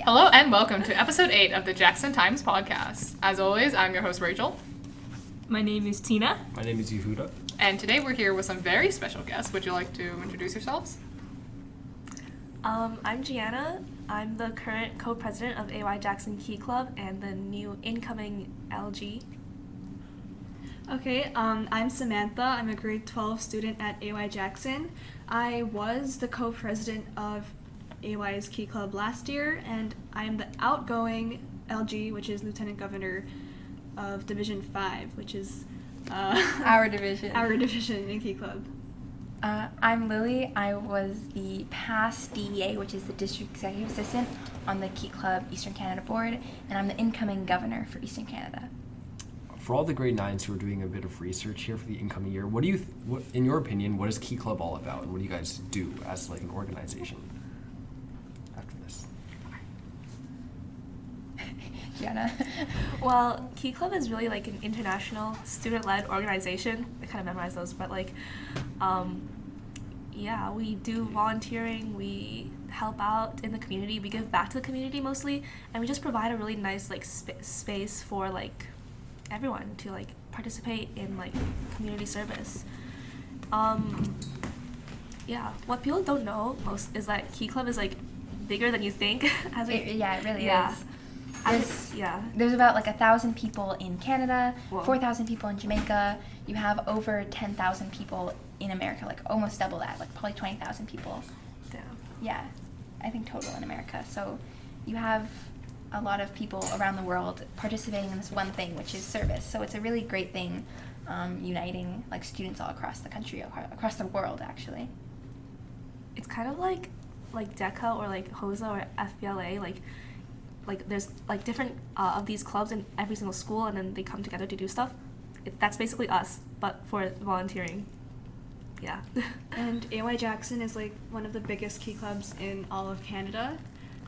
Hello and welcome to episode 8 of the Jackson Times podcast. As always, I'm your host Rachel. My name is Tina. My name is Yehuda. And today we're here with some very special guests. Would you like to introduce yourselves? I'm Gianna. I'm the current co-president of AY Jackson Key Club and the new incoming LG. Okay, I'm Samantha. I'm a grade 12 student at AY Jackson. I was the co-president of AY's Key Club last year, and I'm the outgoing LG, which is Lieutenant Governor of Division 5, which is our division in Key Club. I'm Lily. I was the past DEA, which is the District Executive Assistant on the Key Club Eastern Canada Board, and I'm the incoming governor for Eastern Canada. For all the grade 9s who are doing a bit of research here for the incoming year, what in your opinion, what is Key Club all about, and what do you guys do as like an organization after this? Gianna. Well, Key Club is really like an international student-led organization. I kind of memorized those, but yeah, we do volunteering, we help out in the community, we give back to the community mostly, and we just provide a really nice space for everyone to participate in community service. Yeah, what people don't know most is that Key Club is bigger than you think. It really is. There's about 1,000 people in Canada, 4,000 people in Jamaica. You have over 10,000 people in America, almost double that, probably 20,000 people. Damn. Yeah, I think total in America. So you have a lot of people around the world participating in this one thing, which is service. So it's a really great thing, uniting students all across the country, across the world actually. It's kind of like DECA or HOSA or FBLA, there's different of these clubs in every single school, and then they come together to do stuff. That's basically us, but for volunteering. Yeah. And AY Jackson is one of the biggest Key Clubs in all of Canada.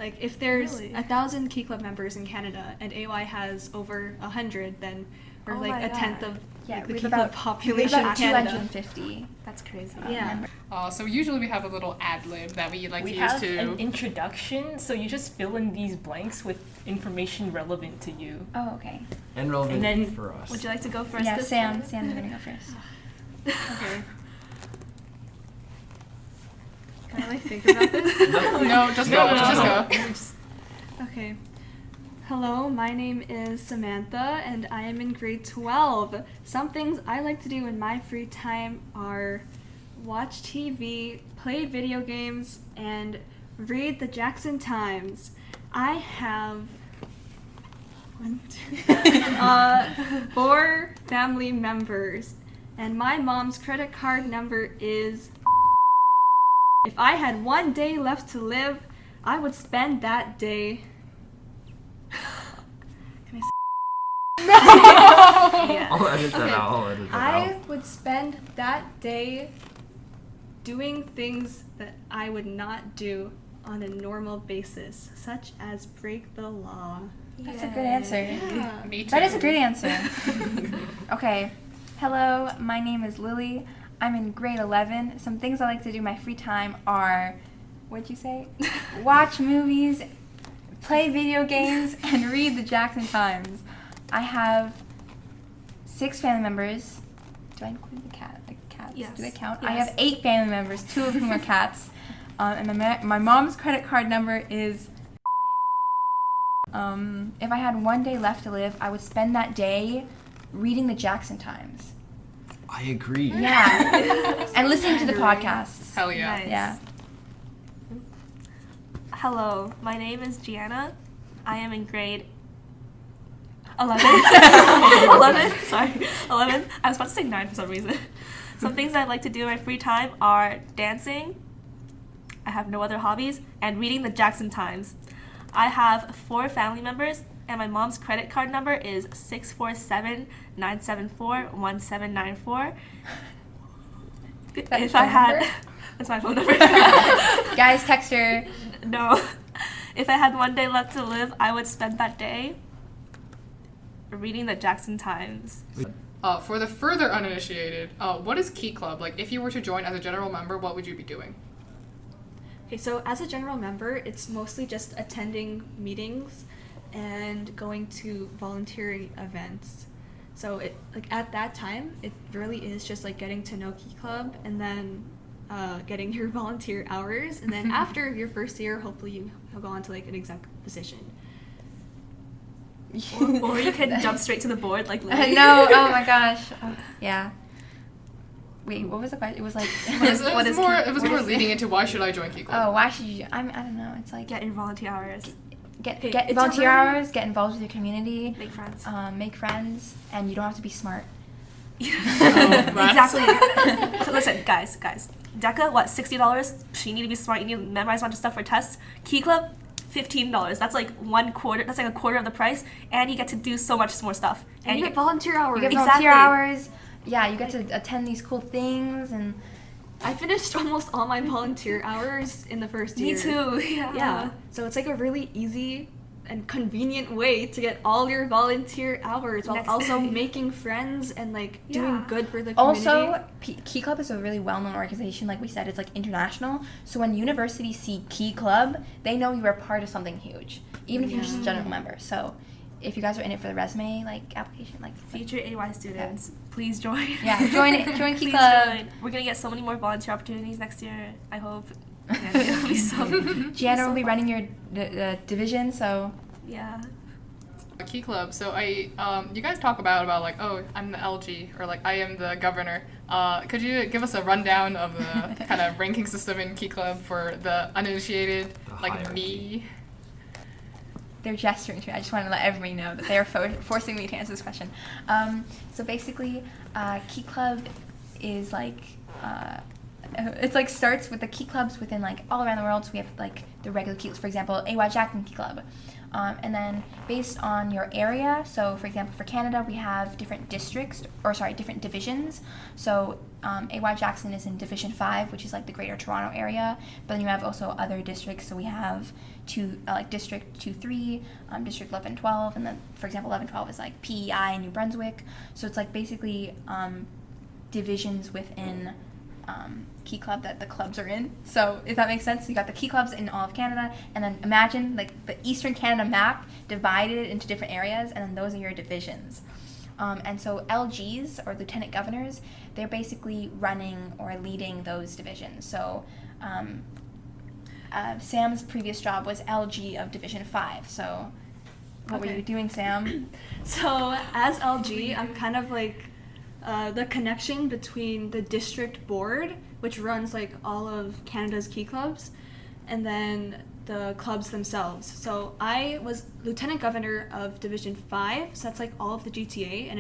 If there's Really? 1,000 Key Club members in Canada and AY has over 100, then we're Oh my a tenth God. of Yeah, the we Key have Club about population in Canada. 250. That's crazy. Yeah. So usually we have a little ad lib that we like We to use have to... an introduction, so you just fill in these blanks with information relevant to you. Oh, okay. And relevant And then- for us. Would you like to go first? Yeah, this Sam's time? gonna go first. Okay. Can I think about this? No, just go. Okay. Hello, my name is Samantha, and I am in grade 12. Some things I like to do in my free time are watch TV, play video games, and read the Jackson Times. I have 4 family members, and my mom's credit card number is... If I had one day left to live, I would spend that day... Can I say? Yeah. I'll edit that Okay. out. I'll edit that I out. would spend that day doing things that I would not do on a normal basis, such as break the law. That's a good answer. Yeah. Me too. That is a great answer. Okay. Hello, my name is Lily. I'm in grade 11. Some things I like to do in my free time are, what'd you say? Watch movies, play video games, and read the Jackson Times. I have 6 family members. Do I include the cats? Yes. Do they count? Yes. I have 8 family members, 2 of whom are cats. And my mom's credit card number is... if I had one day left to live, I would spend that day reading the Jackson Times. I agree. Yeah. And listening to the podcasts. Hell yeah. Nice. Yeah. Hello, my name is Gianna. I am in grade 11. 11. Sorry, 11. I was about to say 9 for some reason. Some things I like to do in my free time are dancing. I have no other hobbies, and reading the Jackson Times. I have 4 family members, and my mom's credit card number is 647-974-1794. That's If your I had... number? That's my phone number. Guys, text her. No. If I had one day left to live, I would spend that day reading the Jackson Times. For the further uninitiated, what is Key Club? If you were to join as a general member, what would you be doing? Okay, so as a general member, it's mostly just attending meetings and going to volunteering events. So it like at that time, it really is just like getting to know Key Club and then getting your volunteer hours, and then after your first year, hopefully you'll go on to like an exec position. Or you could jump straight to the board like Lily. No, oh my gosh. Oh, yeah. Wait, what was the question? It was like, It was more leading into why should I join Key Club? oh, why should you? I don't know. It's like Get your volunteer hours. get Okay, get it's volunteer already- hours, get involved with your community, Make friends. make friends, and you don't have to be smart. Oh, rats. Exactly. So listen, guys. DECA, what, $60? You need to be smart. You need to memorize a bunch of stuff for tests. Key Club, $15. That's like that's like a quarter of the price, and you get to do so much more stuff. And you get volunteer hours. You get Exactly. volunteer hours. Yeah, you get to attend these cool things, and I finished almost all my volunteer hours in the first year. Me too. Yeah. So it's like a really easy and convenient way to get all your volunteer hours while Next also day. making friends and like Yeah. doing good for the community. also Key Club is a really well-known organization. Like we said, it's like international. So when universities see Key Club, they know you are part of something huge, even if you're just a general member. So if you guys are in it for the resume like application, like Future AY students, please join. yeah, join Key Please Club. join. We're gonna get so many more volunteer opportunities next year. I hope. Yeah, it'll be so. Gianna will be running your division, so Yeah. Key Club. So you guys talk about like, oh, I'm the LG, or like I am the governor. Could you give us a rundown of the kind of ranking system in Key Club for the uninitiated, The like hierarchy. me? they're gesturing to me. I just want to let everybody know that they are forcing me to answer this question. So basically, Key Club is like it's like starts with the Key Clubs within like all around the world. So we have like the regular Key Clubs, for example, AY Jackson Key Club. And then based on your area, so for example, for Canada, we have different different divisions. So AY Jackson is in Division 5, which is like the Greater Toronto area. But then you have also other districts. So we have District 2-3, District 11-12, and then, for example, 11-12 is like PEI in New Brunswick. So it's like basically divisions within Key Club that the clubs are in. So if that makes sense, you got the Key Clubs in all of Canada, and then imagine like the Eastern Canada map divided into different areas, and then those are your divisions. And so LGs, or lieutenant governors, they're basically running or leading those divisions. So Sam's previous job was LG of Division 5. So what were Okay. you doing, Sam? So as LG, I'm kind of like the connection between the district board, which runs like all of Canada's Key Clubs, and then the clubs themselves. So I was lieutenant governor of Division 5, so that's like all of the GTA, and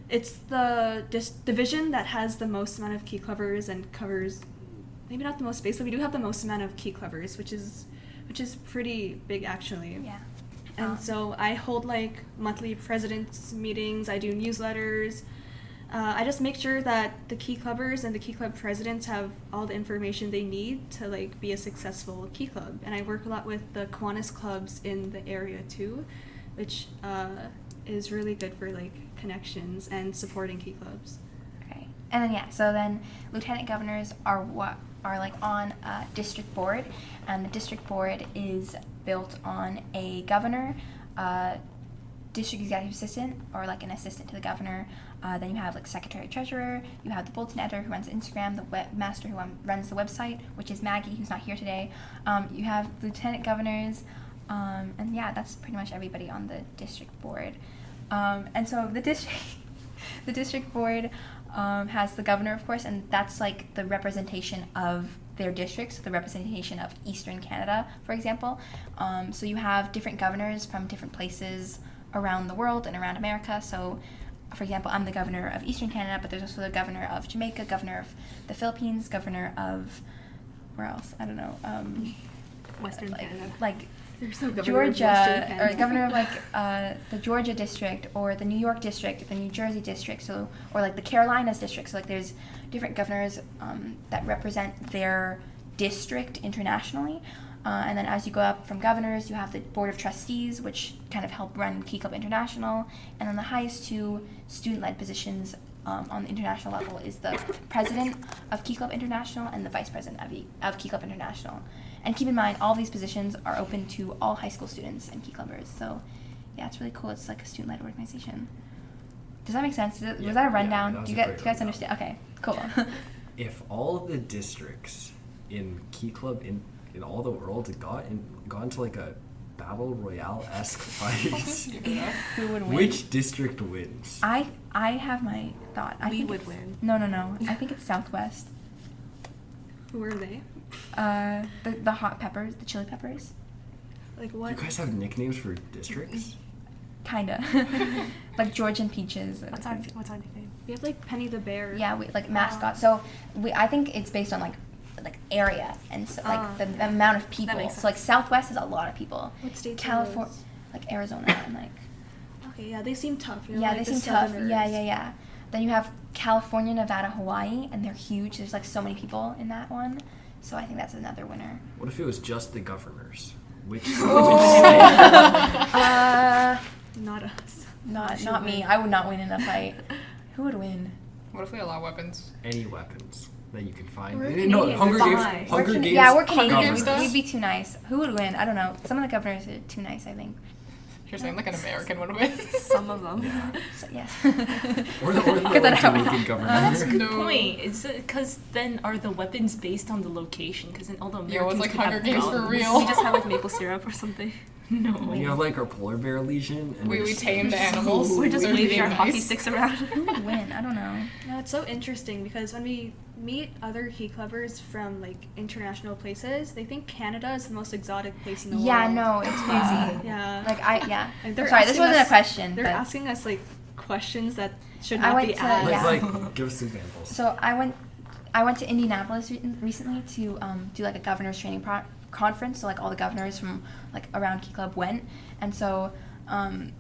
it's the division that has the most amount of key clubbers and covers, maybe not the most space, but we do have the most amount of key clubbers, which is pretty big actually. Yeah. And so I hold like monthly president's meetings, I do newsletters. I just make sure that the key clubbers and the key club presidents have all the information they need to like be a successful key club. And I work a lot with the Kiwanis clubs in the area too, which is really good for like connections and supporting key clubs. Okay. And then so then lieutenant governors are like on a district board, and the district board is built on a governor, district executive assistant, or like an assistant to the governor. Then you have like secretary treasurer, you have the bulletin editor who runs Instagram, the webmaster who runs the website, which is Maggie, who's not here today. You have lieutenant governors, and yeah, that's pretty much everybody on the district board. And so the district board has the governor, of course, and that's like the representation of their districts, so the representation of Eastern Canada, for example. So you have different governors from different places around the world and around America. So, for example, I'm the governor of Eastern Canada, but there's also the governor of Jamaica, governor of the Philippines, governor of, where else? I don't know. Western Canada. Like There's no governor of Georgia, Western or Canada. governor of like the Georgia district, or the New York district, the New Jersey district, so, or like the Carolinas district. So like there's different governors that represent their district internationally. And then as you go up from governors, you have the Board of Trustees, which kind of help run Key Club International. And then the highest two student-led positions on the international level is the president of Key Club International and the vice president of Key Club International. And keep in mind, all of these positions are open to all high school students and Key Clubbers. So, yeah, it's really cool. It's like a student-led organization. Does that make sense? Was Yeah, that a yeah, rundown? that was Do a you great guys rundown. understand? Okay, cool. If all of the districts in Key Club in all the world got into like a battle royale-esque fight, Who would win? which district wins? I have my thought. I We think would it's- win. No. I think it's Southwest. Who are they? The hot peppers, the chili peppers. Like Do what? you guys have nicknames for districts? Kinda. Like Georgian peaches. What's our nickname? We have like Penny the Bear. Yeah, we like mascot. So I think it's based on like area and so, like the amount of people. makes So like sense. Southwest is a lot of people. What states are California, those? like Arizona and like Okay, yeah, they seem tough. You know, yeah, like they the seem tough. Southerners. Yeah. Then you have California, Nevada, Hawaii, and they're huge. There's like so many people in that one. So I think that's another winner. What if it was just the governors? Which Not us. Not me. I would not win in a fight. Who would win? What if we allow weapons? any weapons that you can find? We're No, Canadian, Hunger we're Games. fine. Hunger Games. Yeah, we're Canadian. Games does? We'd be too nice. Who would win? I don't know. Some of the governors are too nice, I think. You're saying like an American would win. Some of them. So, yes. Or the Get that like, out. Jamaican governor. That's a good No. point. Is it because then are the weapons based on the location? Because then all the Yeah, well, it's Americans like could Hunger have Games for guns. real. We just have like maple syrup or something. No. You have like our polar bear legion. And We there's- tame the animals. We're just They're waving being our nice. hockey sticks around. Who would win? I don't know. No, it's so interesting because when we meet other Key Clubbers from like international places, they think Canada is the most exotic place in the Yeah, world. no, it's crazy. Yeah. Like And I'm they're sorry, this asking wasn't a us- question. They're but asking us like questions that should I not went be to- asked. yeah. Like, give us examples. So I went to Indianapolis recently to do like a governor's training conference. So like all the governors from like around Key Club went, and so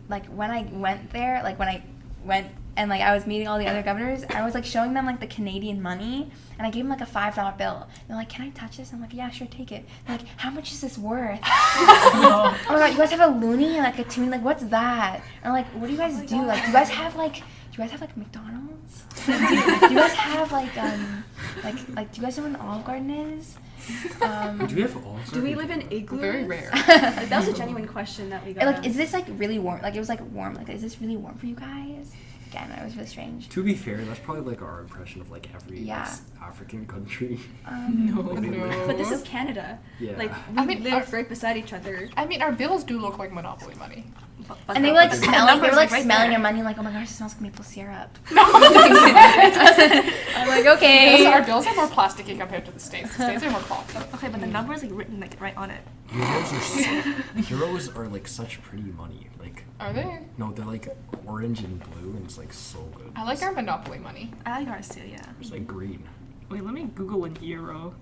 like when I went there, like when I went and like I was meeting all the other governors, I was like showing them like the Canadian money, and I gave them like a $5 bill. They're like, "Can I touch this?" I'm like, "Yeah, sure, take it." They're like, "How much is this worth?" Oh my god, you guys have a loonie, like a tune, like what's that? And I'm like, what do you guys do? Like, do you guys have like McDonald's? do you guys have like do you guys know what an Olive Garden is? Do we have all? Do we live in igloos? Very rare. Like, that was a genuine question that we got. Like, asked. is this like really warm? Like, it was like warm. Like, is this really warm for you guys? Again, it was really strange. To be fair, that's probably like our impression of like every Yeah. African country. No. No. But this is Canada. Yeah. Like, we I mean, live right beside each other. I mean, our bills do look like Monopoly money. And they were like the smelling. They numbers were like are right smelling there. your money. Like, oh my gosh, it smells like maple syrup. I'm like, Because okay. our bills are more plasticky compared to the States. The States are more cloth. Okay, but the number is like written like right on it. Euros are like such pretty money. Like, Are they? no, they're like orange and blue, and it's like so good. I like our Monopoly money. I like ours too, yeah. It's like green. Wait, let me Google an euro.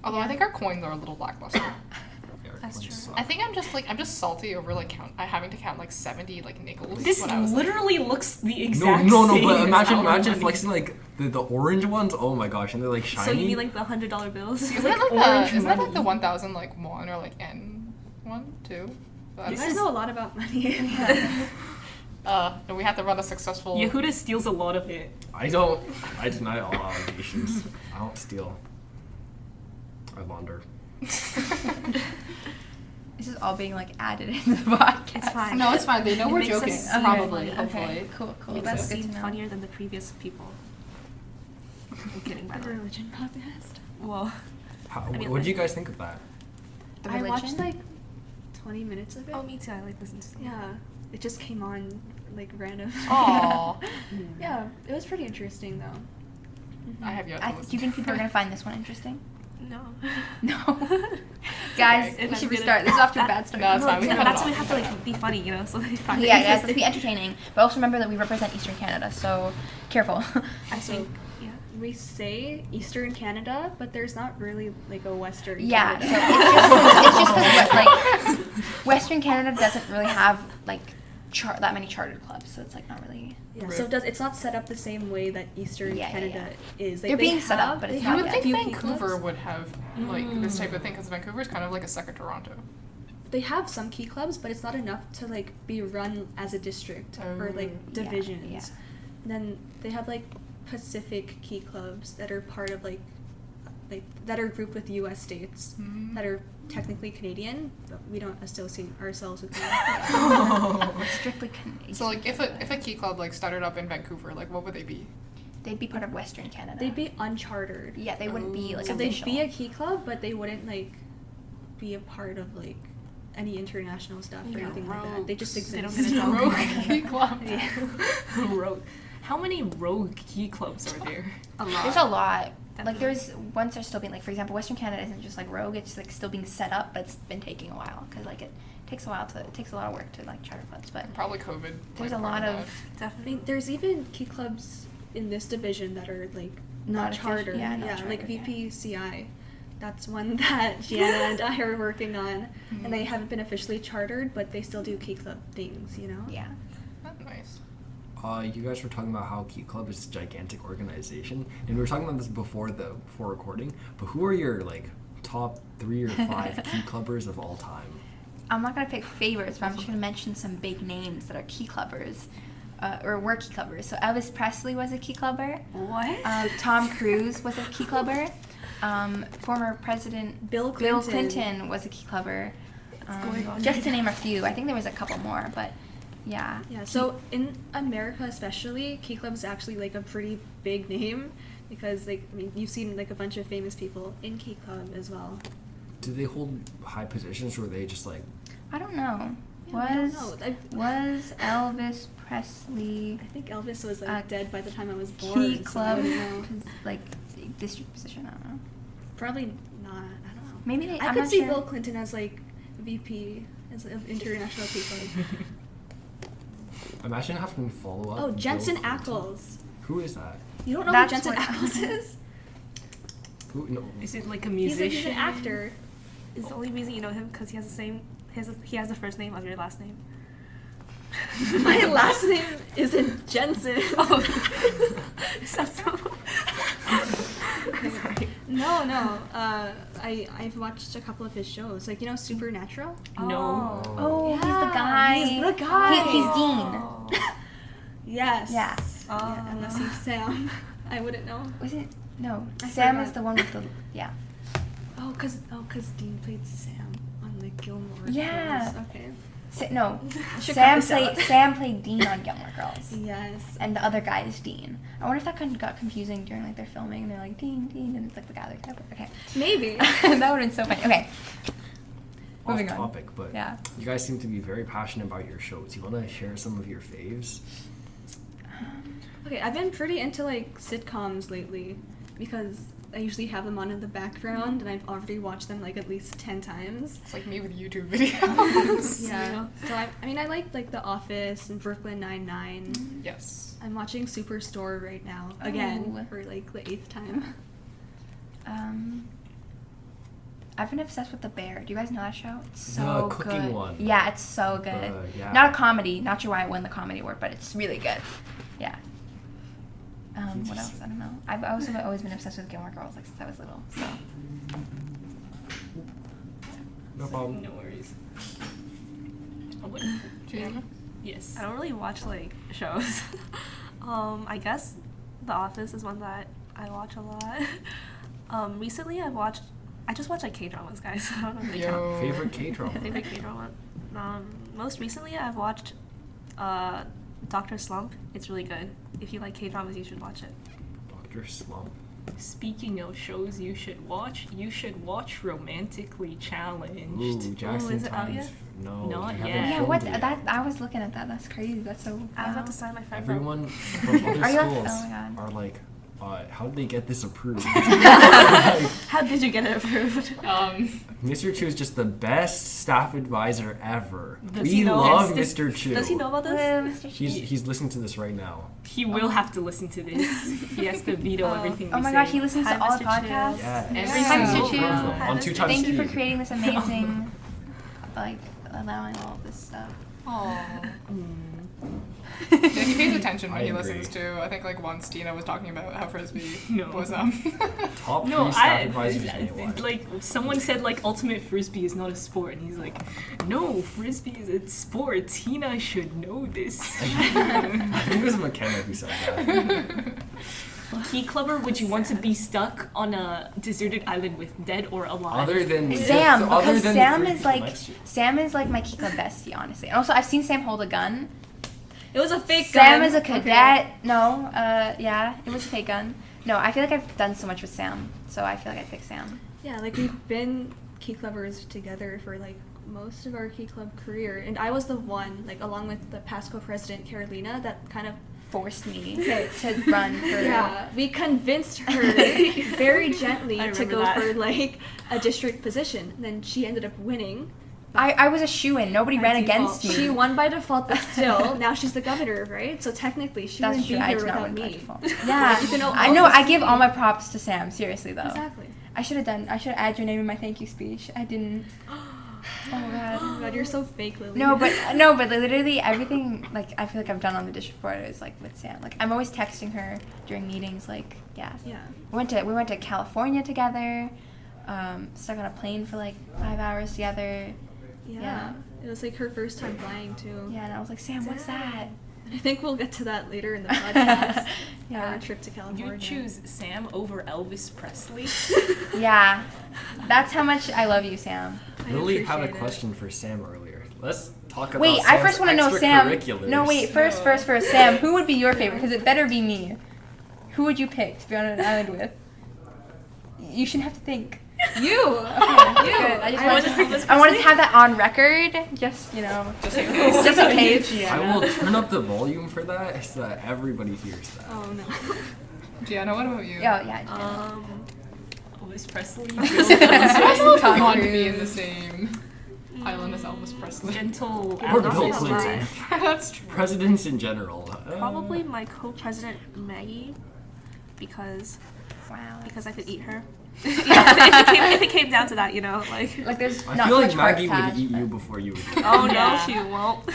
Although I think our coins are a little lackluster. Yeah, our That's coins true. suck. I think I'm just salty over like having to count like 70 like nickels. This when I was, like- literally looks the No, exact no, same. but as imagine our money. flexing like the orange ones. Oh my gosh, and they're like shiny. So you mean like the $100 bills? Isn't that like orange isn't that like the money. 1,000 like won or like N 1 2? You This guys is- know a lot about money. And we had to run a successful. Yehuda steals a lot of it. I don't. I deny all allegations. I don't steal. I launder. This is all being like added into the podcast. It's fine. No, it's fine. They know It we're makes us joking. seem Probably, funny. hopefully. Okay, cool. Makes That's us good seem to know. funnier than the previous people. I'm kidding, by The the way. religion podcast. Well, mean, What do you guys think of that? The I watched religion? like 20 minutes of it. oh, me too. I like listening to them. Yeah, it just came on like random. Aw. Yeah, it was pretty interesting though. I have yet to listen. Do you think people are gonna find this one interesting? No. No. Guys, Okay. we should restart. This is off to a bad start. No, it's fine. We No, can that's cut why it we off. have to like be funny, you know, so they find it Yeah, it has to interesting. be entertaining. But also remember that we represent Eastern Canada, so careful. I think, yeah. We say Eastern Canada, but there's not really like a Western Yeah, Canada. so it's just because like Western Canada doesn't really have like that many chartered clubs, so it's like not really. Yeah, so it's not set up the same way that Eastern Yeah, yeah, Canada is. They're being set up, but it's they not You have would yet. a think few key Vancouver clubs. would have like this type of thing because Vancouver is kind of like a second Toronto. They have some key clubs, but it's not enough to like be run as a district or like Oh. divisions. Yeah. then they have like Pacific Key Clubs that are part of like that are grouped with U.S. states that are technically Canadian, but we don't associate ourselves with them. We're strictly Canadian. So like if a key club like started up in Vancouver, like what would they be? They'd be part of Western Canada. They'd be unchartered. Yeah, they wouldn't be like So official. they'd be a key club, but they wouldn't like be a part of like any international stuff or anything like that. They just They don't exist. get a Rogue key club. Yeah. Rogue. How many rogue key clubs are there? A lot. There's a lot. Like Definitely. there's ones that are still being like, for example, Western Canada isn't just like rogue. It's like still being set up, but it's been taking a while because like it takes a lot of work to like charter clubs. But Probably COVID. there's like, a part lot that. of I Definitely. mean, there's even key clubs in this division that are like Not not official- chartered. yeah, not like chartered, yeah. VPCI. That's one that Gianna and I are working on, and they haven't been officially chartered, but they still do key club things, you know? yeah. That's nice. You guys were talking about how Key Club is a gigantic organization, and we were talking about this before recording. But who are your like top 3 or 5 Key Clubbers of all time? I'm not gonna pick favorites, but I'm just gonna mention some big names that are key clubbers, or were key clubbers. So Elvis Presley was a key clubber. What? Tom Cruise was a key clubber. Former President Bill Bill Clinton. Clinton was a key clubber. going on Just right to name a few. I think there was a couple more, but yeah. Yeah, so in America especially, Key Club is actually like a pretty big name because like I mean you've seen like a bunch of famous people in Key Club as well. Do they hold high positions, or are they just like? I don't know. Yeah, I don't Was know. was Elvis Presley I think Elvis was like Uh, dead by the time I was born. key so I club? don't know. Like district position. I don't know. Probably not. I don't know. Maybe they. I I'm could not see sure. Bill Clinton as like VP as of International Key Club. Imagine having to follow up. Oh, Bill Jensen Clinton. Ackles. Who is that? You don't know That's who Jensen what- Ackles is? Who? No. Is it like a He's musician? an actor. Is the only reason you know him because he has the same. He has the first name of your last name. My last name isn't Jensen. Oh, is that so? Sorry. No. I've watched a couple of his shows, like No. Supernatural. Oh, he's the Yeah, guy. he's the guy. He's Dean. Oh. Yes. Yeah. Yeah, unless he's Sam, I wouldn't know. Was it? No. I Sam forgot. is the one with the. Yeah. Oh, cause Dean played Sam on the Gilmore Yeah. Girls. Okay. No. Should Sam cut this out. played. Sam played Dean on Gilmore Girls. Yes. And the other guy is Dean. I wonder if that kind of got confusing during like their filming, and they're like Dean, and it's like the guy like okay. Maybe. That would have been so funny. Okay. Off Moving on. topic, but Yeah. you guys seem to be very passionate about your shows. You want to share some of your faves? Okay, I've been pretty into like sitcoms lately because I usually have them on in the background and I've already watched them like at least 10 times. It's like me with YouTube videos. Yeah. So I mean I like The Office and Brooklyn Nine-Nine. Yes. I'm watching Superstore right now again Oh. for like the 8th time. I've been obsessed with The Bear. Do you guys know that show? It's so The cooking good. one. Yeah, it's so good. Yeah. Not a comedy. Not sure why I won the comedy award, but it's really good. Yeah. What else? I don't know. I've also always been obsessed with Gilmore Girls like since I was little. So. No problem. No worries. Oh, wait. Gianna? Yes. I don't really watch like shows. I guess The Office is one that I watch a lot. Recently I just watched like K-dramas, guys. I don't know if they count. Yo. Favorite K-drama? Favorite K-drama. Most recently I've watched Dr. Slump. It's really good. If you like K-dramas, you should watch it. Dr. Slump. Speaking of shows you should watch Romantically Challenged. Ooh, Jackson is it out Times. yet? No, Not they haven't yet. Yeah, filmed what? it yet. That I was looking at that. That's crazy. That's so. I was about wow. to sign my friend up. Everyone from other Are you at- schools oh my God. are like, how did they get this approved? How did you get it approved? Mr. Chu is just the best staff advisor ever. Does We he know love this? Mr. Chu. Does he know about this? Mr. He's listening to this right now. He will have to listen to this. He has to veto everything Oh we my say. gosh, he listens Hi, to all Mr. the Chu. podcasts. Yeah. Every Hi, single Mr. Chu. one. Hi, On Mr. 2 times Thank you for speed. creating this amazing, like allowing all of this stuff. Yeah, he pays attention when I he agree. listens to. I think like once Tina was talking about how frisbee No. was Top No, three staff advisors nationwide. like someone said like ultimate frisbee is not a sport, and he's like, no, frisbee is a sport. Tina should know this. I think it was McKenna who said that. Key clubber, would you want to be stuck on a deserted island with dead or alive? Other than Sam, other because than Sam the is three like next year. Sam is like my key club bestie, honestly. And also, I've seen Sam hold a gun. It was a fake Sam gun. is a cadet. No, yeah, it was a fake gun. No, I feel like I've done so much with Sam, so I feel like I'd pick Sam. Yeah, like we've been key clubbers together for like most of our key club career, and I was the one, like along with the past co-president Carolina, that kind of Forced me to run for. yeah, we convinced her very gently I to remember go that. for like a district position. And then she ended up winning. I was a shoo-in. Nobody by ran default. against me. She won by default, but still, now she's the governor, right? So technically, she That's wouldn't true. be I here did not without win by me. default. Yeah, You can know I all know. this I to give me. all my props to Sam. Seriously, though. Exactly. I should have add your name in my thank you speech. I didn't. Oh my god. Oh my god, you're so fake, Lily. No, but literally everything like I feel like I've done on the district board is like with Sam. Like I'm always texting her during meetings. Like yeah, yeah. we went to California together. Stuck on a plane for like 5 hours together. Yeah. Yeah. It was like her first time flying too. Yeah, and I was like, Sam, what's that? And I think we'll get to that later in the podcast. Yeah. Our trip to California. You choose Sam over Elvis Presley? Yeah, that's how much I love you, Sam. I Lily had a appreciate it. question for Sam earlier. Let's talk about Wait, I Sam's first want to know Sam. extracurriculars. No, wait, first, Sam. Who would be your favorite? Because it better be me. Who would you pick to be on an island with? You shouldn't have to think. You. Okay, good. I wanted to have that on record, just Just in case. just in case. I will turn up the volume for that so that everybody hears that. Oh no. Gianna, what about you? Oh yeah. Elvis Presley. Tom I want to Cruise. be in the same island as Elvis Presley. Gentle Or Elvis Bill is Clinton. alive. That's true. Presidents in general. Probably my co-president Maggie, because Wow. I could eat her. if it came down to that, like. Like there's I not feel much like heart Maggie would attached, eat but- you before you would eat her. Oh no, Yeah. she won't.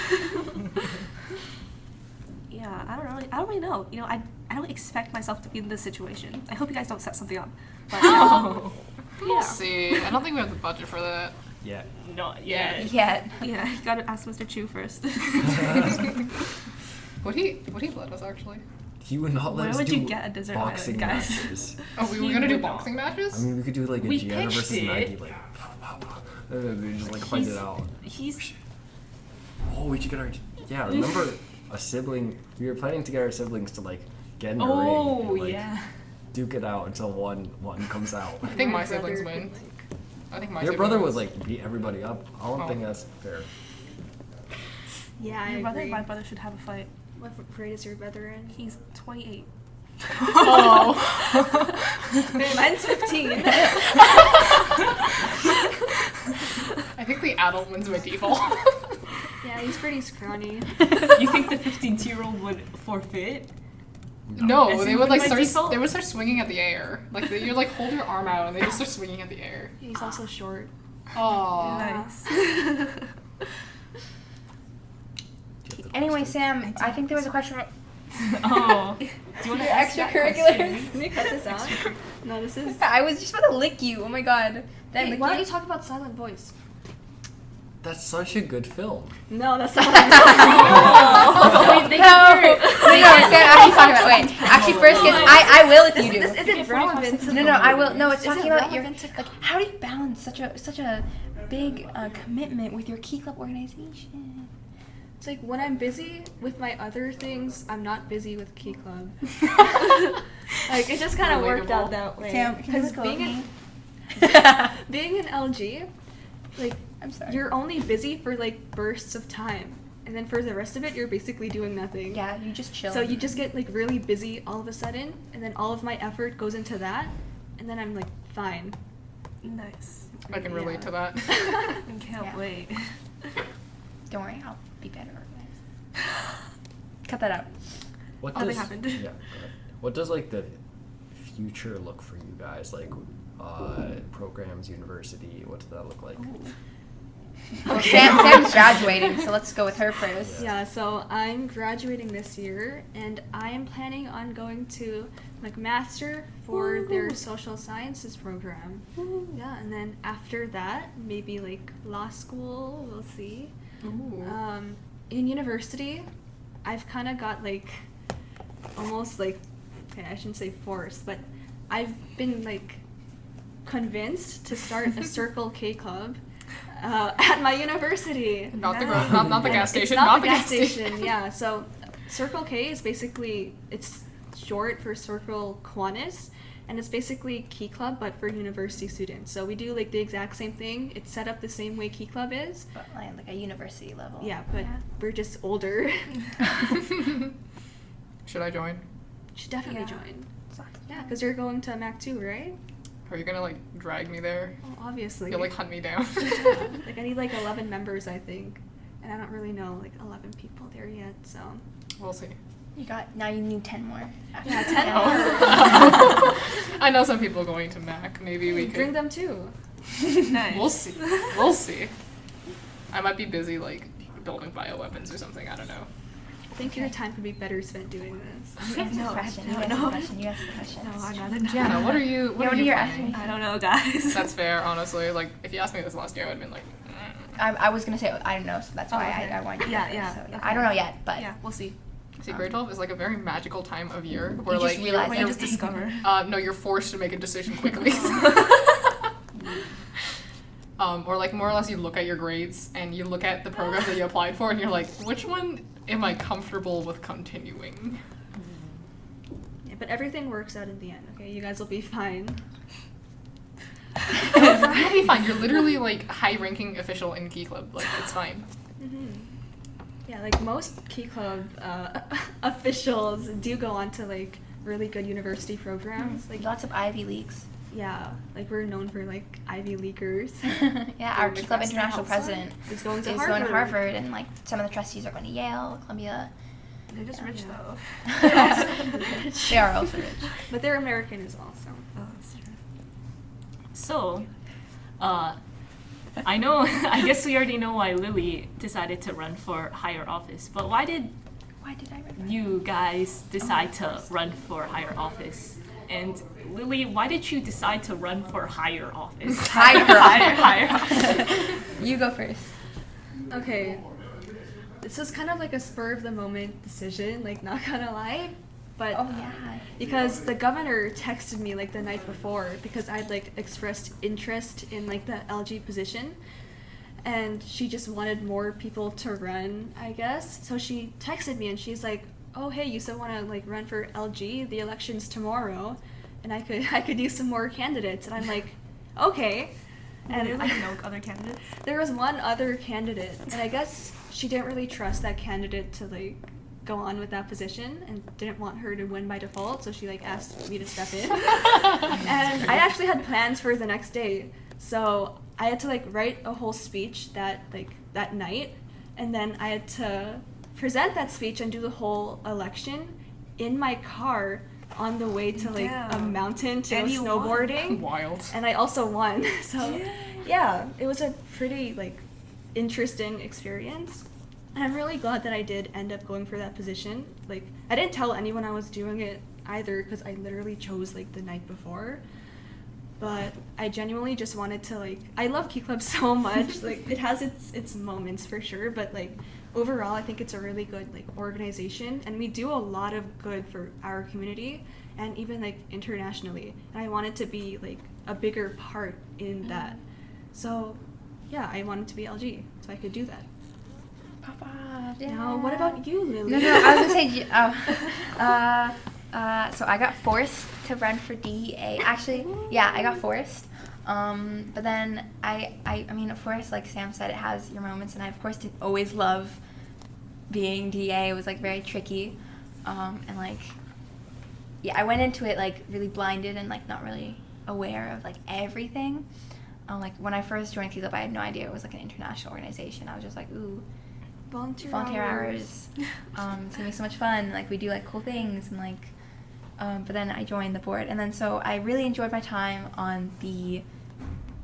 Yeah, I don't really know. I don't expect myself to be in this situation. I hope you guys don't set something up. But Oh. We'll see. I don't think we have the budget for that. Yeah. Not yet. Yet. yeah, you gotta ask Mr. Chu first. Would he let us actually? He would not let Where us would do you get a desert island, boxing guys? matches. Oh, we were He gonna do would not. boxing matches? I mean, we could do like a We Gianna pitched versus it. Maggie, like, they just like fight He's- it out. He's Oh, we should get our. Yeah, remember a sibling? We were planning to get our siblings to like get in a ring. oh and, like, yeah. Duke it out until one comes out. I think my My siblings brother win. could, I think my Your brother would siblings- like beat everybody up. I don't Oh. think that's fair. Yeah, I agree. My brother should have a fight. What grade is your brother in? He's 28. Oh. Mine's 15. I think the adult wins by default. Yeah, he's pretty scrawny. You think the 15-year-old would forfeit? No, As they in would like by start. default? They would start swinging at the air. Like you like hold your arm out and they just start swinging at the air. He's also short. Oh. Nice. Anyway, Sam, I think there was a question about Oh. Do you want your to ask that extracurriculars. question? Can we cut this out? No, this is. I was just about to lick you. Oh my god. Did I Hey, lick why don't you? you talk about Silent Voice? That's such a good film. No, that's not what I'm talking No, Sam, actually talking about. Wait, actually, first get. I will if you do. This isn't relevant to No, I will. No, it's Is it talking about your relevant to- like. How do you balance such a big commitment with your key club organization? It's like when I'm busy with my other things, I'm not busy with Key Club. Like it just kind of worked out that way. Sam, can you Because look being me? being in LG, like I'm sorry. you're only busy for like bursts of time, and then for the rest of it, you're basically doing nothing. Yeah, you just chill. So you just get like really busy all of a sudden, and then all of my effort goes into that, and then I'm like fine. Nice. I can relate to that. I can't Yeah. wait. Don't worry, I'll be better organized. Cut that out. What Nothing does happened. Yeah. go ahead. What does like the future look for you guys? Like programs, university. What does that look like? Well, Sam's graduating, so let's go with her first. Yeah, so I'm graduating this year, and I am planning on going to McMaster for their social sciences program. Yeah, and then after that, maybe like law school, we'll see. Ooh. In university, I've kind of got like almost like, okay, I shouldn't say forced, but I've been like convinced to start a Circle K club at my university. Not the not the gas It's station. not the gas station. Yeah, so Circle K is basically, it's short for Circle Kiwanis, and it's basically Key Club but for university students. So we do like the exact same thing. It's set up the same way Key Club is. But like a university level. Yeah, but we're just older. Should I join? You should definitely Yeah. join. Sounds Yeah, fun. because you're going to Mac too, right? Are you gonna like drag me there? Oh, obviously. You'll like hunt me down. Yeah, like I need like 11 members, I think, and I don't really know like 11 people there yet. So We'll see. Now you need 10 more. yeah, 10 Oh. more. I know some people going to Mac. Maybe we Bring could. them too. Nice. We'll see. We'll see. I might be busy like building bioweapons or something. I don't know. I think your time could be better spent doing this. You answer the question. You answer the question. You answer the question. No, I'd rather not. Gianna, what are you? What Yeah, are you your planning? I don't know, guys. That's fair, honestly. Like, if you asked me this last year, I would have been like, I was gonna say I don't know, so that's why okay. I wanted you Yeah, to go yeah, first, so, okay. I don't know yet, but Yeah, we'll see. See, grade 12 is like a very magical time of year where You just like realize When that you just discover. no, you're forced to make a decision quickly. Or like more or less you look at your grades and you look at the program that you applied for and you're like, which one am I comfortable with continuing? Yeah, but everything works out in the end. Okay, you guys will be fine. You'll be fine. You're literally like high-ranking official in Key Club. Like it's fine. Yeah, like most Key Club officials do go on to like really good university programs. Like lots of Ivy Leagues. yeah, like we're known for like Ivy Leaguers. Yeah, our Or Key Club McMaster International Health President is going to is Harvard. going to Harvard, and like some of the trustees are going to Yale, Columbia. They're just rich Yeah. though. They are also rich. But they're American as well, so. Oh, that's true. So, I know, I guess we already know why Lily decided to run for higher office, but why did Why did I remember? you guys decide to run for higher office? And Lily, why did you decide to run for higher office? Higher. office. You go first. Okay. This was kind of like a spur of the moment decision, like not gonna lie. But Oh yeah. because the governor texted me like the night before because I'd like expressed interest in like the LG position, and she just wanted more people to run, I guess. So she texted me and she's like, "Oh hey, you still want to like run for LG? The election's tomorrow, and I could use some more candidates." And I'm like, "Okay." And And like no other candidates? there was one other candidate, and I guess she didn't really trust that candidate to like go on with that position and didn't want her to win by default, so she like asked me to step in. And I actually had plans for the next day, so I had to like write a whole speech that night, and then I had to present that speech and do the whole election in my car on the way to like a Damn. mountain to And go you won. snowboarding. Wild. And I also won. So yeah, it was a pretty like interesting experience. And I'm really glad that I did end up going for that position. Like I didn't tell anyone I was doing it either because I literally chose like the night before. But I genuinely just wanted to like I love Key Club so much. Like it has its moments for sure, but like overall I think it's a really good like organization and we do a lot of good for our community and even like internationally. And I wanted to be like a bigger part in that. So yeah, I wanted to be LG so I could do that. Papa. Now, what about you, Lily? No, I was gonna say. So I got forced to run for DEA. Actually, yeah, I got forced. But then I mean, of course, like Sam said, it has your moments, and I of course didn't always love being DEA. It was like very tricky, and like, yeah, I went into it like really blinded and like not really aware of like everything. Like when I first joined Key Club, I had no idea it was like an international organization. I was just like, ooh. Volunteer hours. It's gonna be so much fun. Like we do like cool things and like, but then I joined the board and then so I really enjoyed my time on the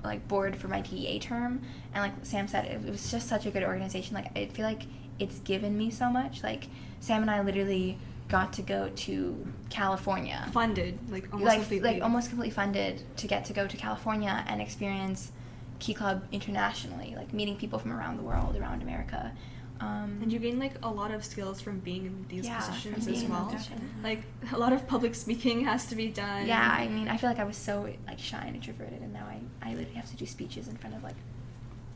like board for my DEA term, and like Sam said, it was just such a good organization. Like I feel like it's given me so much. Like Sam and I literally got to go to California, Funded, like almost like completely. almost completely funded to go to California and experience Key Club internationally, like meeting people from around the world, around America. And you gain like a lot of skills from being in these Yeah, positions from as being in well. that position. Like a lot of public speaking has to be done. Yeah, I mean, I feel like I was so like shy and introverted, and now I literally have to do speeches in front of like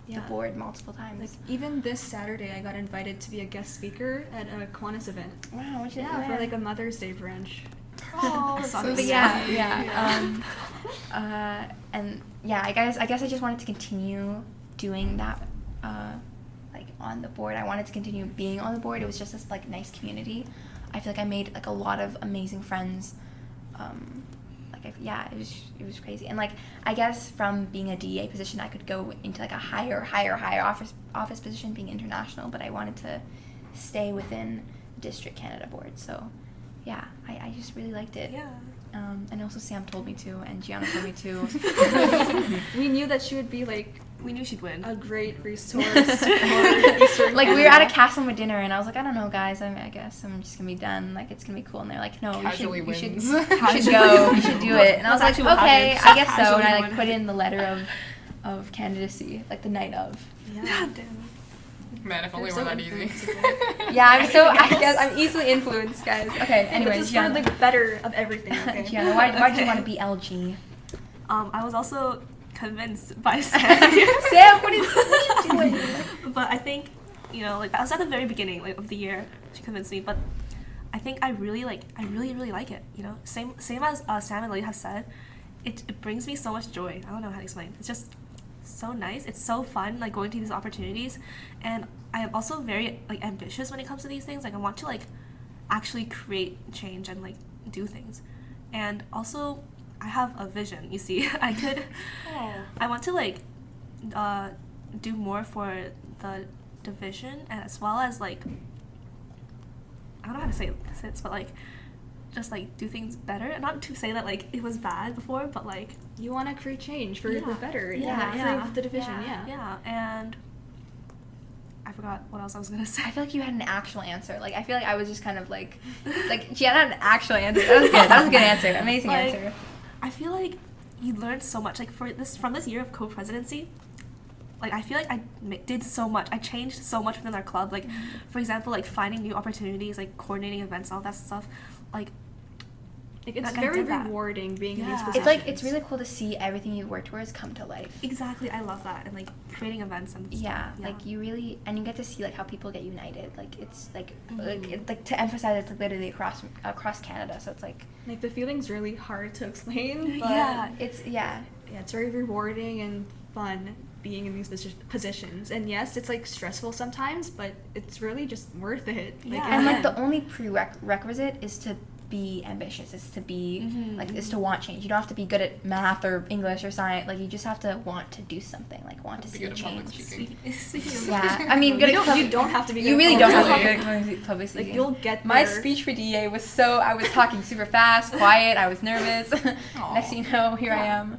the board multiple times. Like even this Saturday, I got invited to be a guest speaker at a Kiwanis event. Wow, what you Yeah, for like a Mother's Day brunch. Oh, so so But sweet. and yeah, I guess I just wanted to continue doing that, like on the board. I wanted to continue being on the board. It was just this like nice community. I feel like I made like a lot of amazing friends. It was crazy. And like I guess from being a DEA position, I could go into like a higher office position, being international. But I wanted to stay within District Canada board. So yeah, I just really liked it. Yeah. And also Sam told me to, and Gianna told me to. We knew that she would be like We knew she'd win. a great resource for Eastern Like we were at a Canada. Castle dinner, and I was like, I don't know, guys. I guess I'm just gonna be done. Like it's gonna be cool. And they're like, no, Casually you should wins. go. You should do it. And I was That's like, actually what okay, happened. I guess so. Casually And I like won. put in the letter of candidacy, like the night of. Yeah. Man, if only You're we're so that easy. influenceable. Yeah, I guess I'm easily influenced, guys. Okay, But anyways, this is for Gianna. the better of everything. Okay. Gianna, why do you want to be LG? I was also convinced by Sam. Sam, what are you doing? But I think, like I was at the very beginning of the year. She convinced me, but I think I really like it. Same as Sam and Lily have said. It brings me so much joy. I don't know how to explain. It's just so nice. It's so fun, like going to these opportunities, and I am also very like ambitious when it comes to these things. Like I want to like actually create change and like do things, and also I have a vision. You see, I want to like do more for the division, and as well as like I don't know how to say this, but like just like do things better. Not to say that like it was bad before, but like You want to create change for Yeah. the better. Yeah, Improve the division. Yeah. yeah, and I forgot what else I was gonna say. I feel like you had an actual answer. Like I feel like I was just kind of like Gianna had an actual answer. That was good. That was a good answer. Amazing Like, answer. I feel like you learned so much. Like from this year of co-presidency, like I feel like I did so much. I changed so much within our club. Like, for example, like finding new opportunities, like coordinating events, all that stuff. Like Like it's Like, I very did that. rewarding being in these Yeah. positions. It's really cool to see everything you worked towards come to life. exactly, I love that, and like creating events and stuff. Yeah, like you really, and you get to see like how people get united. Like it's like Mhm. like to emphasize it's like literally across Canada. So it's like Like the feeling's really hard to explain, but Yeah. yeah. it's very rewarding and fun being in these positions. And yes, it's like stressful sometimes, but it's really just worth it. Like, Yeah. in And the like the end. only prerequisite is to be ambitious. Is to be is to want change. You don't have to be good at math or English or science. Like you just have to want to do something. Like want to Be see a good at public change. speaking. Speaking of Yeah, I mean, good you at don't, you don't have to be. You good really at don't have public to be speaking. good at public speaking. Like you'll get My there. speech for DA was I was talking super fast, quiet, I was nervous. Next thing you know, here I Yeah. am.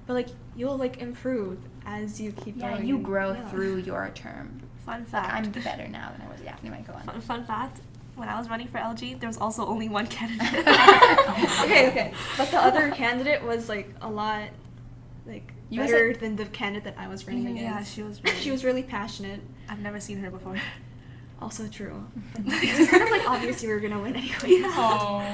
But like you'll like improve as you keep Yeah, going. you and- grow yeah. through your term. Fun Like, fact. I'm better now than I was. Yeah, anyway, go on. Fun fact. When I was running for LG, there was also only one candidate. Okay. But the other candidate was like a lot like You was, better like- than the candidate that I was running Mhm. against. Yeah, she was really. She was really passionate. I've never seen her before. Also true. It was kind of like obvious you were gonna win anyway. Oh.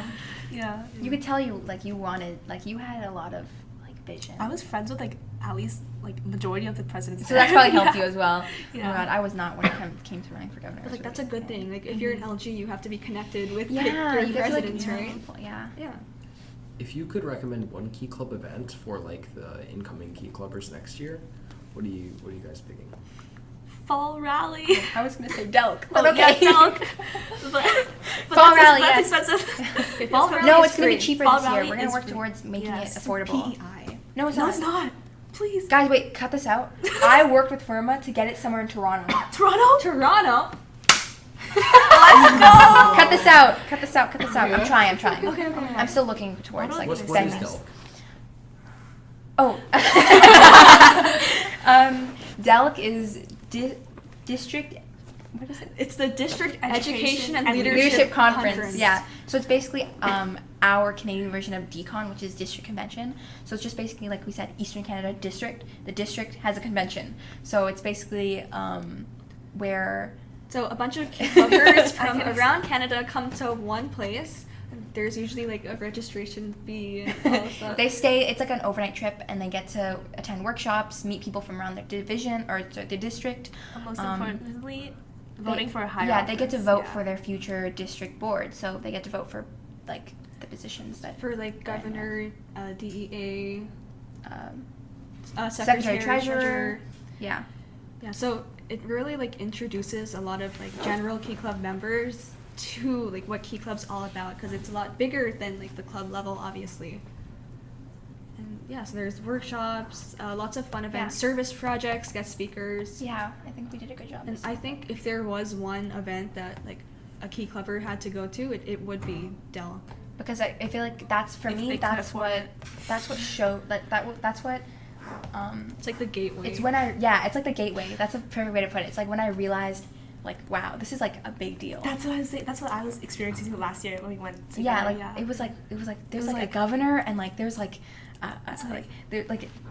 Yeah. You could tell you wanted you had a lot of like vision. I was friends with like at least like majority of the presidents. so that's probably helped Yeah. you as well. Oh Yeah. my god, I was not when it came to running for governor. But I was like that's a really good scared. thing. Like if you're an LG, you have to be connected with like, Yeah, your you get to like presidents, right? people, yeah. Yeah. If you could recommend one Key Club event for like the incoming Key Clubbers next year, what are you guys picking? Fall rally. I was gonna say Delk, Oh, but yeah, okay. Delk. but Fall that's, rally, that's yes. expensive. Fall rally No, is it's gonna be free. cheaper Fall this year. rally We're gonna is work free. towards making Yes. it affordable. PEI. No, it's No, not. it's not. Please. Guys, wait, cut this out. I worked with Firma to get it somewhere in Toronto. Toronto. Toronto. Let's go. Cut this out. Cut this out. Cut this out. Yeah. I'm trying. Okay, okay. I'm still looking towards How like do I What is venues. Delk? Oh. DELC is district. What is it? It's the District Education and Leadership Conference. Yeah. So it's basically our Canadian version of DCON, which is District Convention. So it's just basically, like we said, Eastern Canada District. The district has a convention. So it's basically where... So a bunch of clubbers from around Canada come to one place. There's usually like a registration fee and all of that. They stay, it's like an overnight trip, and they get to attend workshops, meet people from around their division or their district. And most importantly, voting for a higher Yeah, they get to office. vote Yeah. for their future district board. So they get to vote for, like, the positions that... For like that I know. governor, DEA, Secretary Treasurer. Yeah. Yeah, so it really like introduces a lot of like general Key Club members to like what Key Club's all about, because it's a lot bigger than like the club level, obviously. And yeah, so there's workshops, lots of fun events, Yeah. service projects, guest speakers. Yeah, I think we did a good job. And I think if there was one event that like a Key Clubber had to go to, it would be DELC. Because I feel like that's, for If me, they could that's afford what, it. that's what that's what, It's like the gateway. it's when it's like the gateway. That's a perfect way to put it. It's like when I realized, like, wow, this is like a big deal. That's what I was saying. That's what I was experiencing last year when we went to Yeah, Ghana, like it was like there's was like a like- governor, and like there's like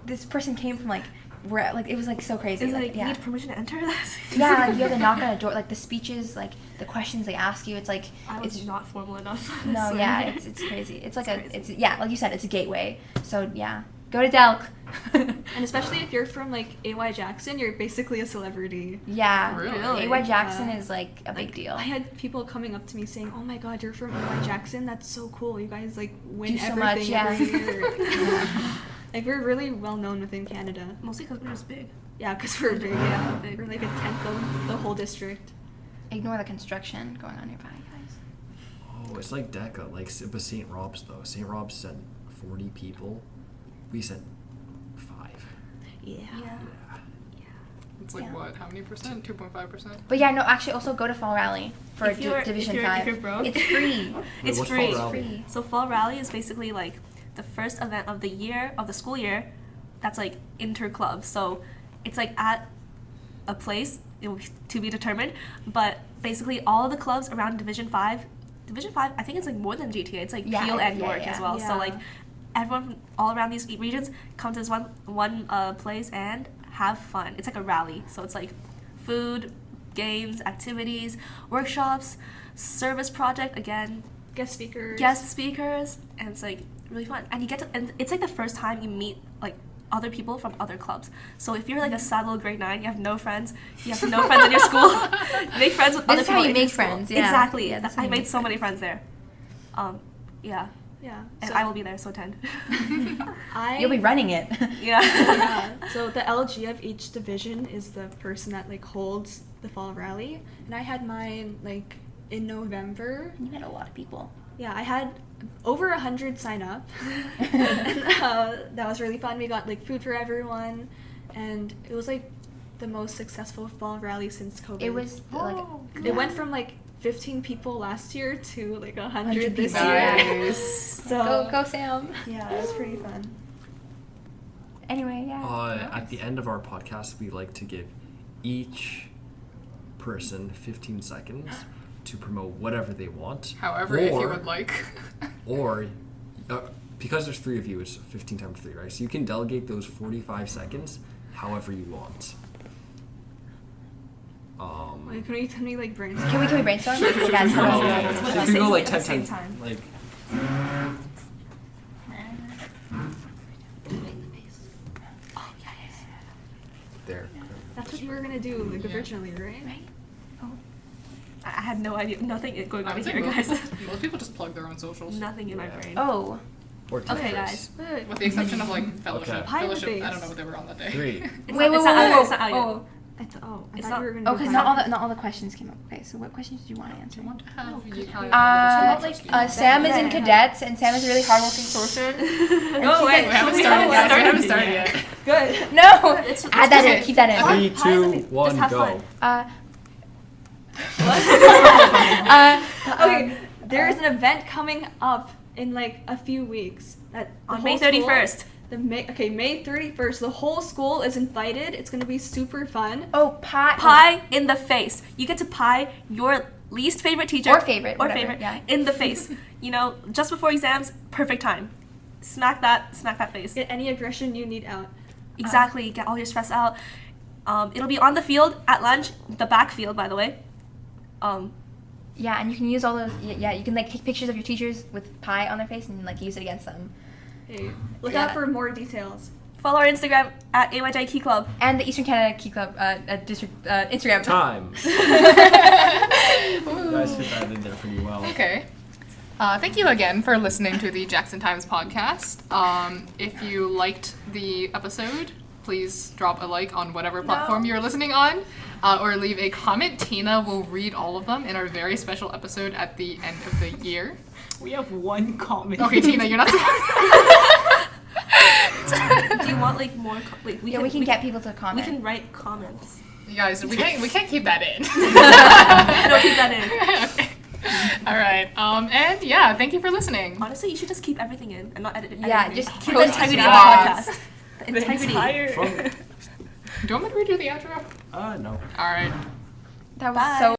this person came from like where, like, it was like so crazy. It's like, yeah. you need permission to enter this? Yeah, you have to knock on a door. Like the speeches, like the questions they ask you. It's like I was it's not formal enough. no, so- yeah, it's crazy. It's like It's crazy. like you said, it's a gateway. So yeah, go to DELC. And especially if you're from like AY Jackson, you're basically a celebrity. Yeah, Really? AY Jackson Yeah. is like a big Like, deal. I had people coming up to me saying, "Oh my God, you're from AY Jackson. That's so cool. You guys like win Do so everything much, yeah. every year." Like we're really well known within Canada. Mostly because we're just big. Yeah, because we're big. Yeah, we're like a tenth of the whole district. Ignore the construction going on nearby, guys. Oh, it's like DECA, like but St. Rob's though. St. Rob's said 40 people. We said 5. Yeah. Yeah. It's like Yeah. what? How many percent? 2.5%. But yeah, no, actually, also go to Fall Rally for If you're- Division if you're- 5. if you're broke. It's free. It's what's free. Fall Rally? Free. So Fall Rally is basically like the first event of the year, of the school year, that's like inter-club. So it's like at a place, it will be to be determined, but basically all the clubs around Division 5, I think it's like more than GTA, it's like Yeah, Peel and yeah, York yeah. as well. Yeah. So like everyone from all around these regions come to this one place and have fun. It's like a rally. So it's like food, games, activities, workshops, service project, again, Guest speakers. guest speakers, and it's like really fun. And you get to, and it's like the first time you meet like other people from other clubs. So if you're like a sad little grade 9, you have no friends, you have no friends in your school, make friends with This other is how people you in make your school. friends, yeah. Exactly. Yeah, that's how I you made make so many friends. friends there. Yeah. Yeah. And So I will be there, so attend. You'll be running it. Yeah. Yeah. So the LG of each division is the person that like holds the fall rally, and I had mine like in November. You met a lot of people. Yeah, I had over 100 sign up, and that was really fun. We got like food for everyone, and it was like the most successful fall rally since COVID. It was like It went from like 15 people last year to like 100 100 this people. year. Nice. So go Sam. yeah, it was pretty fun. Anyway, yeah. At the end of our podcast, we like to give each person 15 seconds to promote whatever they want. However, if you would like. Or, because there's 3 of you, it's 15 times 3, right? So you can delegate those 45 seconds however you want. Like, can we like brainstorm? Can we brainstorm? Okay, guys, how No, about Let's you put can the go same like thing 10 at the same times. time. Like, there. That's what you were gonna do like originally, right? Right? I had no idea, nothing going I on would say here, guys. most people just plug their own socials. Nothing in my Yeah. brain. Oh, Or Okay, Tetris. guys. Wait, With the exception of like fellowship. Okay. Pirate Fellowship, I base. don't know what they were on that day. 3. It's wait, not, wait, it's wait, not out, wait, it's not out yet. I It's thought not- you were gonna. oh, do because fire. not all the questions came up. Okay, so what questions do you want to answer? Want to have you kind Sam is in cadets, and Sam is a really hardworking sorcerer. Oh, wait, We haven't we started yet. We haven't yet. started yet. Good. No, It's- add that okay. in. Keep that in. 3, 2, 1, Just have go. fun. Okay, there is an event coming up in like a few weeks that the On whole May school- 31st. May 31st. The whole school is invited. It's gonna be super fun. Oh, pie. Pie in the face. You get to pie your least favorite teacher Or favorite, or whatever, favorite yeah. in the face. You know, just before exams, perfect time. Smack that face. Get any aggression you need out. Exactly. Get all your stress out. It'll be on the field at lunch, the back field, by the way. Yeah, and you can use all those. Yeah, you can like take pictures of your teachers with pie on their face and like use it against them. Hey, look Yeah. out for more details. Follow our Instagram at AYJ Key Club. And the Eastern Canada Key Club district Instagram. Time. You guys fit that in there pretty well. Okay. Thank you again for listening to the Jackson Times podcast. If you liked the episode, please drop a like on whatever platform you're listening on, or leave a comment. Tina will read all of them in our very special episode at the end of the year. We have one comment. Okay, Tina, you're not. Do you want like more? Like We can get people to We comment. can write comments. You guys, we can't keep that in. No, keep that in. Okay. All right. And yeah, thank you for listening. Honestly, you should just keep everything in and not edit it. Yeah, anything. just keep the post integrity of yes. the podcast. The The integrity. entire. From, Do you want me to redo the outro? no. All right. That was Bye. so